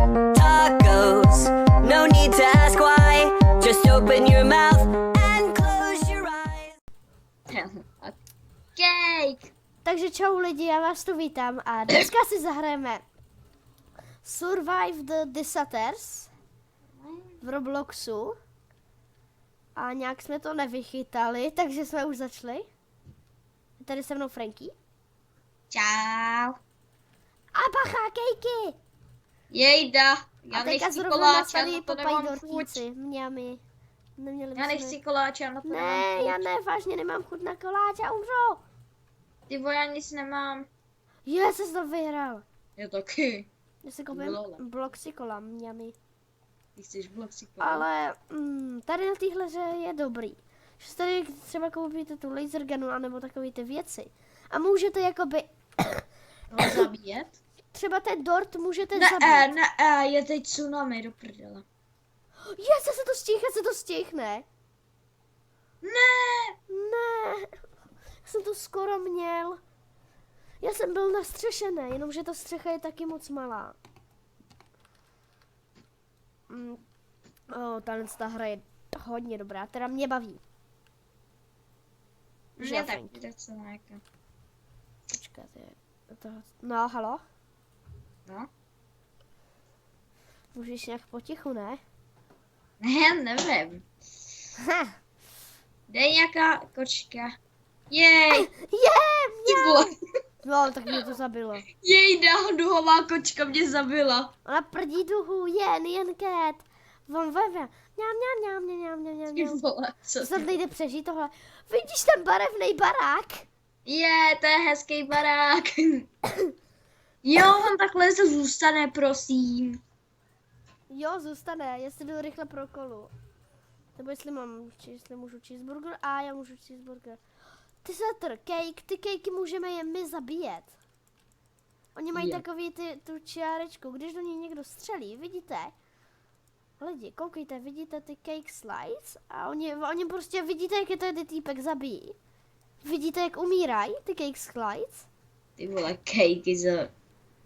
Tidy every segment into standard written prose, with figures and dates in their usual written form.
Tacos, no need to ask why. Just open your mouth and close your eyes. Cake! Takže čau lidi, já vás tu vítám a dneska si zahrajeme Survive the Disasters v Robloxu. A nějak jsme to nevychytali, takže jsme už začali. Je tady se mnou Franky. Čau. A bacha, kejky! Jejda, A já teďka nechci zrovna koláč, nás já tady na to popají nemám chuť. dortíci. Mňami. Neměli Já bychom... nechci koláč, já na to Ne, nemám já chuť. ne, vážně nemám chuť na koláč a umřu. Ty vole, já nic nemám. Je, jsi to vyhrál. Já taky. Já si koupím Lole. blok si kola, mňami. Ty chceš bloksikovat. Ale tady na téhle hře je dobrý. Že si tady třeba koupíte tu laser gunu anebo takové ty věci. A můžete jakoby, No, zabíjet? třeba ten dort můžete Ne, zabít. je teď tsunami do prdele. Je, se to stihne. Ne! Ne, já jsem to skoro měl. Já jsem byl na střeše, ne, jenomže ta střecha je taky moc malá. Ta hra je hodně dobrá, teda mě baví. Že Mě jo, tak, Franky? to co nějaká. Počkejte, no, halo? No? Můžeš nějak potichu, ne? Ne, nevím. Ha, Dej nějaká kočka. Jej! Ty mě! vole. No, tak mě to zabilo. Jejda, duhová kočka mě zabila. Ona prdí duhu, jen cat. Vom veve. Ty Mňam. vole, co Snad ty? nejde přežít tohle. Vidíš ten barevný barák? To je hezký barák. Jo, on takhle se zůstane, prosím. Jo, zůstane, já si jdu rychle pro kolu. Nebo jestli můžu cheeseburger, a já můžu cheeseburger. Ty satr, cake, ty cakey můžeme je my zabíjet. Oni mají Je. takový tu čiárečku, když do ní někdo střelí, vidíte? Lidi, koukejte, vidíte ty cake slides a oni prostě, vidíte, jak je tady týpek zabíjí? Vidíte, jak umírají ty cake slides? Ty vole, cakey za...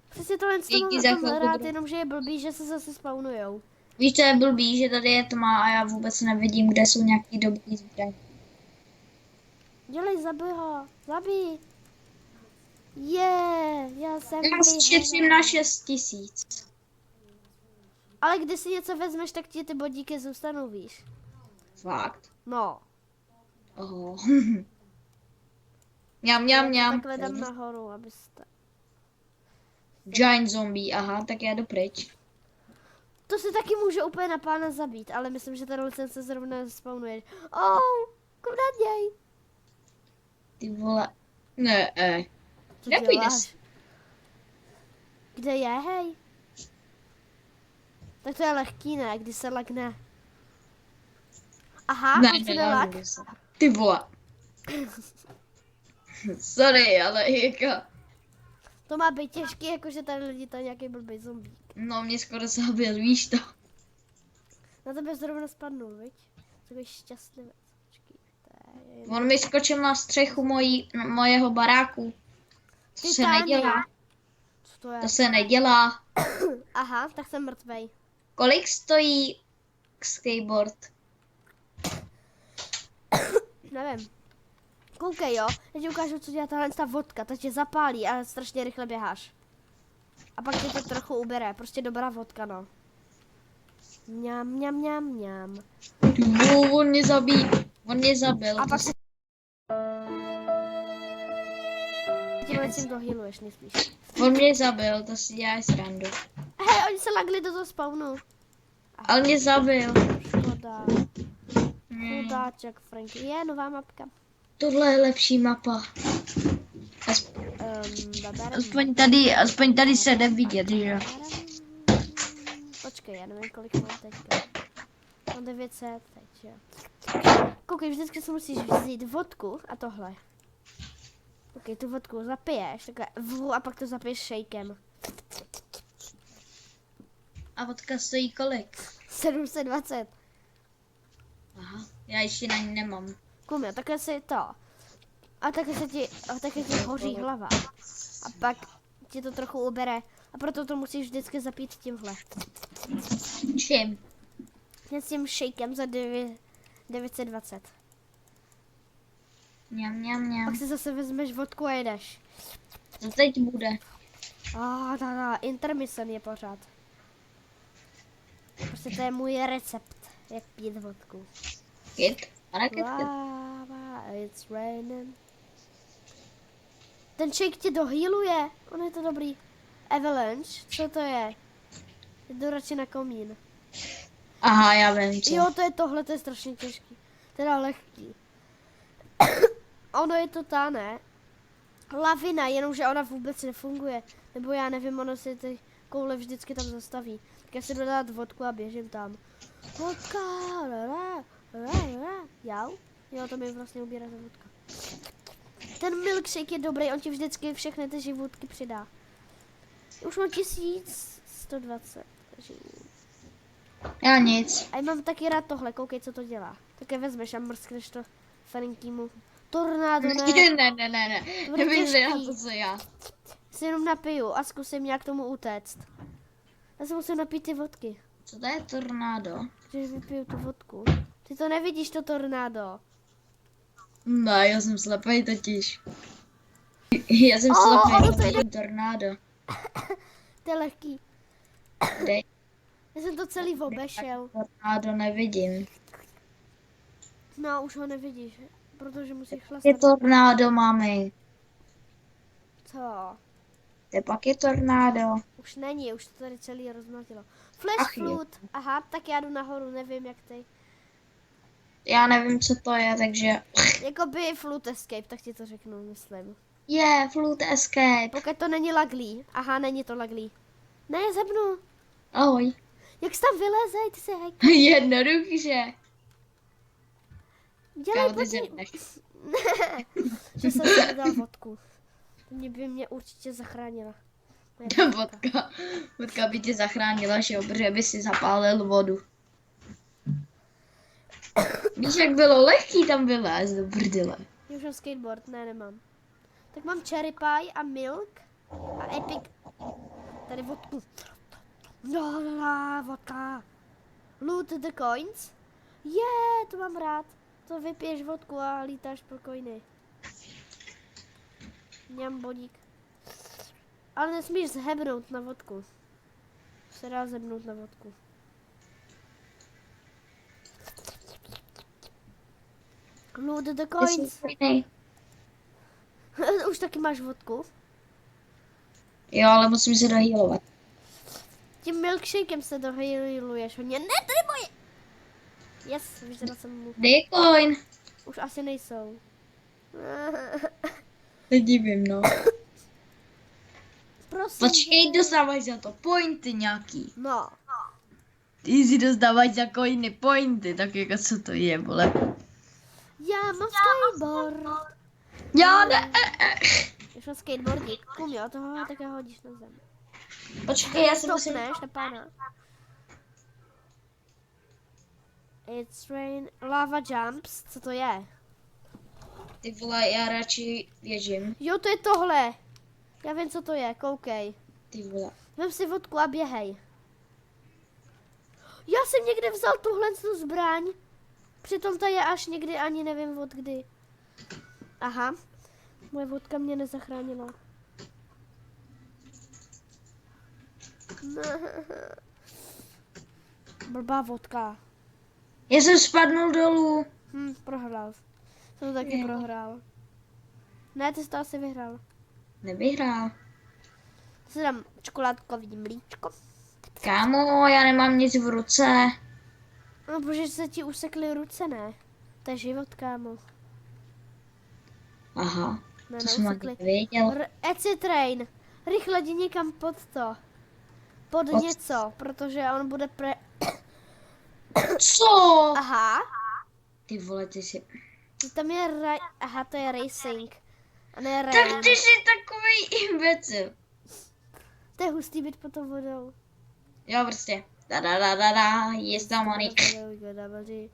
Přesně tohle Díky mám za na tom chvilku hrát, budu- jenomže je blbý, že se zase spawnujou. Víš, co je blbý, že tady je tma a já vůbec nevidím, kde jsou nějaký dobrý zbraně. Dělej, zabij ho, zabij. Já jsem Já šetřím na 6 000. Ale když si něco vezmeš, tak ti ty bodíky zůstanou, víš. Fakt. No. Oho. Mňam. Takhle dám nahoru, abyste... Giant zombie, aha, tak já jdu pryč. To se taky může úplně na pána zabít, ale myslím, že ta licence zrovna spawnuje. Kuda děj. Ty vole. Ne, Co Kde děláš? půjdeš? Kde je, hej? Tak to je lehký, ne? Když se lagne. Aha, on se nelag. nebudu se. Ty vole. Sorry, ale jako... To má být těžký, jakože tady lidi to je nějaký blbý zombík. No, mě skoro zabil, víš to. Na tebe zrovna spadnul, viď? Takový šťastlivec. Počkej, On mi skočil na střechu mojeho baráku. To se Titánie. nedělá. Co to je? To se nedělá. Aha, tak jsem mrtvej. Kolik stojí skateboard? Nevím. Koukej, jo, já ti ukážu, co dělá ta vodka, ta tě zapálí a strašně rychle běháš. A pak tě to trochu ubere, prostě dobrá vodka, no. Mňam. On mě zabil. A pak se... Tím lecím to healuješ, nejspíš. On mě zabil, to si děláš srandu. Hej, oni se lagli do toho spawnu. Ale mě zabil. Škoda. Chudáček, Franky. Je nová mapka. Tohle je lepší mapa. Babarem. Aspoň tady se jde vidět, že? Počkej, já nevím, kolik mám teďka. Mám 900 teď, jo. Koukej, vždycky si musíš vzít vodku a tohle. Ok, tu vodku zapiješ, takhle, a pak to zapiješ shakem. A vodka stojí kolik? 720. Aha, já ještě na ní nemám. Kumě, takhle si to. A takhle ti hoří hlava. A pak ti to trochu ubere A proto to musíš vždycky zapít tímhle. Čím? S tím shakem za 920. Mňam. Pak si zase vezmeš vodku a jedeš. Co teď bude? Intermission je pořád. Prostě to je můj recept, jak pít vodku. Kit? It's raining. Ten shake ti dohealuje, on je to dobrý. Avalanche, co to je? Jdu radši na komín. Aha, já vím co. Jo, to je tohle, to je strašně těžký. Teda lehký. Ono je to ta, ne? Lavina, jenomže ona vůbec nefunguje. Nebo já nevím, ono si ty koule vždycky tam zastaví. Tak já si jdu dát vodku a běžím tam. Vodka, jau? Jo, to mi vlastně ubírá ta vodka. Ten milkshake je dobrý, on ti vždycky všechny ty živůdky přidá. Už mám 1120 živů. Já nic. A já mám taky rád tohle, koukej, co to dělá. Také vezmeš a mrskneš to Ferinkýmu. Tornádo, ne. Ne. To bude Nevím, těžký. to co já. Si jenom napiju a zkusím nějak tomu utéct. Já si musím napít ty vodky. Co to je tornádo? Že vypiju tu vodku. Ty to nevidíš, to tornádo. Ne, já jsem slepej totiž. Já jsem ono to slepej, tornádo. To je lehký. Kde? Já jsem to celý obešel. Tornádo nevidím. No, už ho nevidíš, protože musíš Je chlastat. tornádo, mami. Co? Pak je tornádo. Už není, už to tady celý rozmlatilo. Flash Ach jo. flood. Aha, tak já jdu nahoru, nevím jak ty. Já nevím, co to je, takže... Jakoby flood escape, tak ti to řeknu, myslím. Flood escape. Pokud to není laglý. Aha, není to laglý. Ne, zebnu. Ahoj. Jak jsi tam vylezej, ty se hack. Jednoduchý, že? Dělej Kámo, ty podně... zebneš. Že jsem si dal vodku. To by mě určitě zachránila. Moje vodka. Vodka by tě zachránila, že jo, protože by si zapálil vodu. Víš, jak bylo lehký tam vylézt do prdele. Já už mám skateboard, ne, nemám. Tak mám cherry pie a milk a epic. Tady vodku. Vodka. Loot the coins. To mám rád. To vypiješ vodku a lítáš pro coiny. Mňam bodík. Ale nesmíš zhebnout na vodku. Se dá zhebnout na vodku. Loot the coins. Už taky máš vodku. Jo, ale musím se dohýlovat. Tím milkshakem se dohýluješ hodně. Ne, to je moje! Yes, vyždala jsem mu. Dej coin. Už asi nejsou. Nedivím, no. Prosím. Počkej, dostáváš za to pointy nějaký. No. Ty si dostáváš za coiny pointy, tak jako co to je, vole. Já mám skateboard. Já ne. Už mám skateboardík. Kum jo, toho také hodíš na zem. Počkej, já se musím... Stopneš na pána. It's rain. Lava jumps. Co to je? Ty vole, já radši běžím. Jo, to je tohle. Já vím, co to je. Koukej. Ty vole. Vem si vodku a běhej. Já jsem někde vzal tuhle tu zbraň. Přitom to je až někdy, ani nevím od kdy. Aha. Moje vodka mě nezachránila. Blbá vodka. Já jsem spadnul dolů. Prohrál. Jsem to taky prohrál. Ne, ty jsi to asi vyhrál. Nevyhrál. Si dám čokoládkový mlíčko. Kámo, já nemám nic v ruce. No bože, se ti usekly ruce, ne? To je život, kámo. Aha, Ne, to jsem ani neusekly. nevěděl. Eci train. Rychle jdi někam pod to. Pod Pod- něco, protože on bude Co? Aha. Ty vole, ty jsi... Tam je aha, to je racing. A ne rain. Tak ty jsi takový imbecil. To je hustý být pod tou vodou. Jo, prostě. Jest tam money.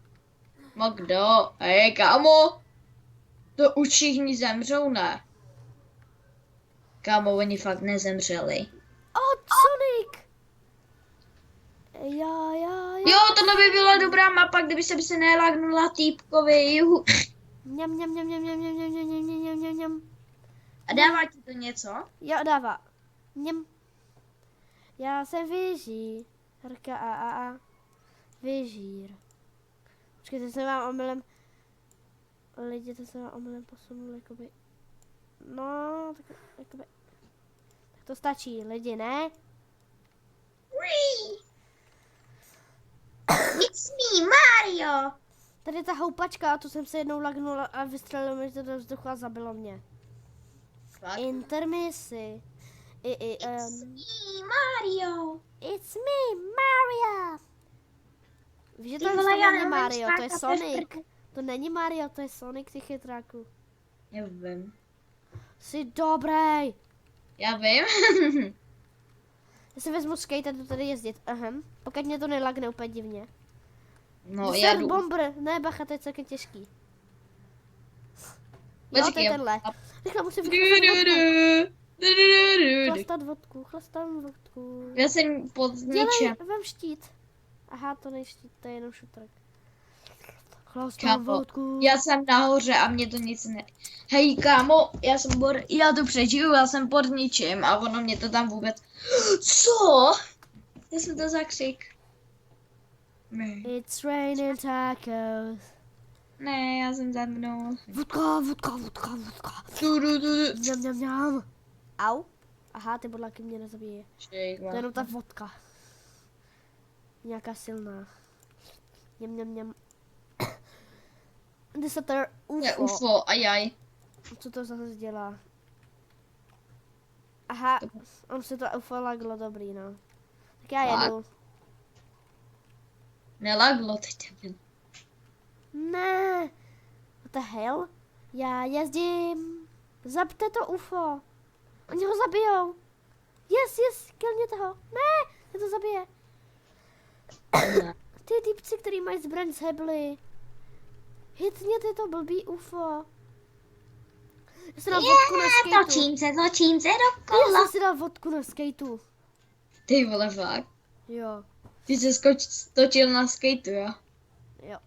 Magdo, hej, kámo. To už všichni zemřou, ne? Kámo, oni fakt nezemřeli. O, Sonic! Jo. Jo, tohle by byla dobrá mapa, kdyby se nelagnula týpkovi. Juhu. Mňam. A dává ti to něco? Jo, dává. Mňam. Já jsem vyžír. Hrka a. Vyžír. Počkejte, se vám omylem... Lidi, to se vám omylem posunul, jakoby... No, tak jakoby... Tak to stačí, lidi, ne? It's me, Mario! Tady je ta houpačka, a tu jsem se jednou lagnula a vystřelil mi to do vzduchu a zabilo mě. Fakt? Intermisi. It's me, Mario! It's me, Mario! Víš, že Ty to vole, já není nevím, Mario, to je skákat Sonic. bez prku. To není Mario, to je Sonic, ty chytráku. Nevím. Jsi dobrý. Já vím. Já si vezmu skate a jdu tady jezdit. Ahem. Pokud mě to nelagne úplně divně. No, já jdu. Bomber. Ne, bacha, to je celkem těžký. Jo, to Počkej, je já- tenhle. Rychle musím chlastat vodku. Já jsem pod Dělej, ničem. vem štít. Aha, to není štít, to je jenom šutrek. Chlastat Kámo, vodku. já jsem nahoře a mě to nic ne... Hej, kámo, já to přežiju, já jsem pod ničím a ono mě to tam vůbec... Co? Já jsem to zakřik. Ne, It's raining tacos. ne, já jsem zamknul. Vodka. Du. Mňam. Au. Aha, ty bodláky mě nezabíjí. To je jenom ta vodka. Nějaká silná. Mňam. Desater Je UFO. UFO, ajaj. Co to zase dělá? Aha, on se to UFO laglo, dobrý, no. Tak já Tak. jedu. Nelaglo teď. Ne. What the hell? Já jezdím. Zabte to UFO. Oni ho zabijou. Yes, killně toho. Ne, je to zabije. Ty týpci, který mají zbraň z hebly. Hitněte to blbý UFO. Já jsem dal vodku na skateu. Točím se Já dokola. jsem si dal vodku na skateu. Ty vole, fakt. Jo. Ty se točil na skateu, jo? Jo.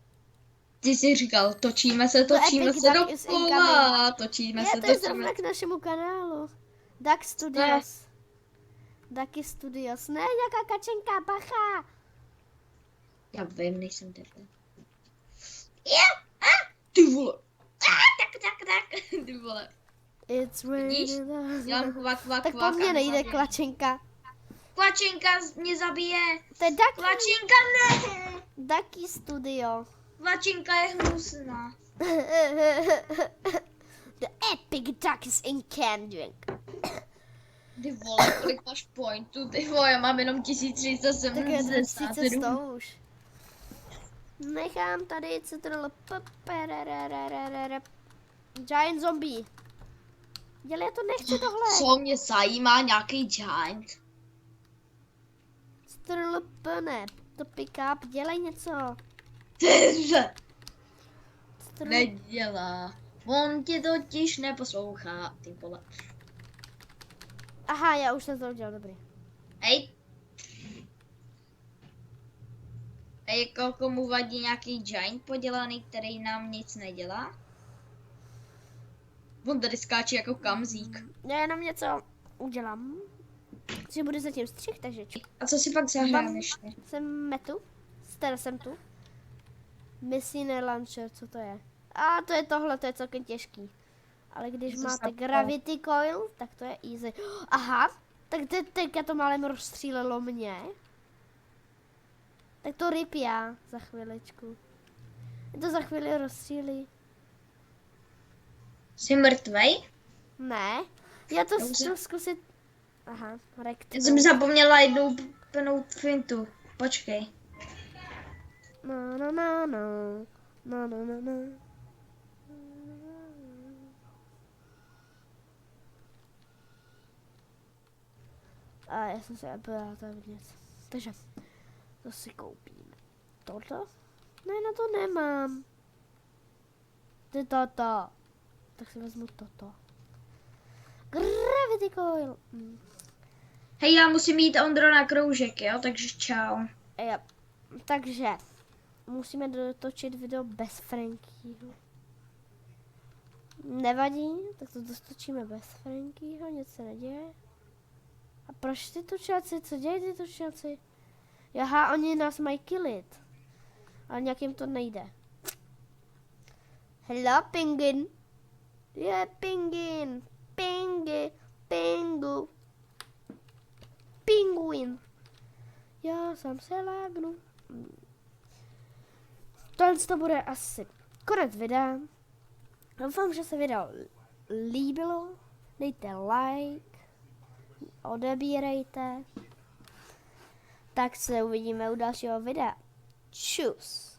Ty jsi říkal, točíme se Epic Duck is dokola, točíme se, Je, to je točíme. zrovna k našemu kanálu. Duck Studios. Ducky Studios. Ne, nějaká kačenka, bacha. Já vím, nejsem debil. Ty vole. Tak. Ty vole. It's Vidíš? raining. Dělám kvak. Tak po mně nejde zabije. klačenka. Klačenka mě zabije. To je Ducky. Klačenka ne. Ducky Studio. Klačenka je hnusná. The epic duck is in Kendrick. Ty vole, kolik máš pointů? Ty vole, já mám jenom Tak je 1370. 30 už. Nechám tady citrl. Giant zombie. Dělej, já to nechci tohle. Co mě zajímá nějaký giant? Citrl ne. To pick up, dělej něco. Citrl. Nedělá. On tě totiž neposlouchá, ty vole. Aha, já už jsem to udělal, dobrý. Hej. A jako komu vadí nějaký giant podělaný, který nám nic nedělá? On tady skáče jako kamzík. Já jenom něco udělám. Že bude zatím střih, takže A co si pak zahrajeme ještě? jsem metu. Teda jsem tu. Missile Launcher, co to je? A to je tohle, to je celkem těžký. Ale když To máte snad- Gravity Coil, tak to je easy. Aha, tak teďka to málem rozstřílelo mě. Tak to ryb já za chviličku. Je to za chvíli rozstřílí. Jsi mrtvej? Ne, já to Já už chci zkusit. Aha, rekt. Já jsem zapomněla jednou plnou fintu. Počkej. No. A já jsem se byla tak nic. Takže to si koupíme. Toto? Ne, na to nemám. Ty toto. Tak si vezmu toto. Gravity Coil. Hej, já musím jít, Ondro, na kroužek, jo, takže čau. Jo. Takže musíme dotočit video bez Frankyho. Nevadí, tak to dotočíme bez Frankyho, nic se neděje. A proč ty tučáci, co dělají ty tučáci? Jaha, oni nás mají killit. Ale nějak jim to nejde. Hello, pingin. Je pingin. Pingy. Pingu. Pinguin. Já sám se lágnu. Tohle to bude asi konec videa. Doufám, že se video líbilo. Dejte like. Odebírejte. Tak se uvidíme u dalšího videa. Čus.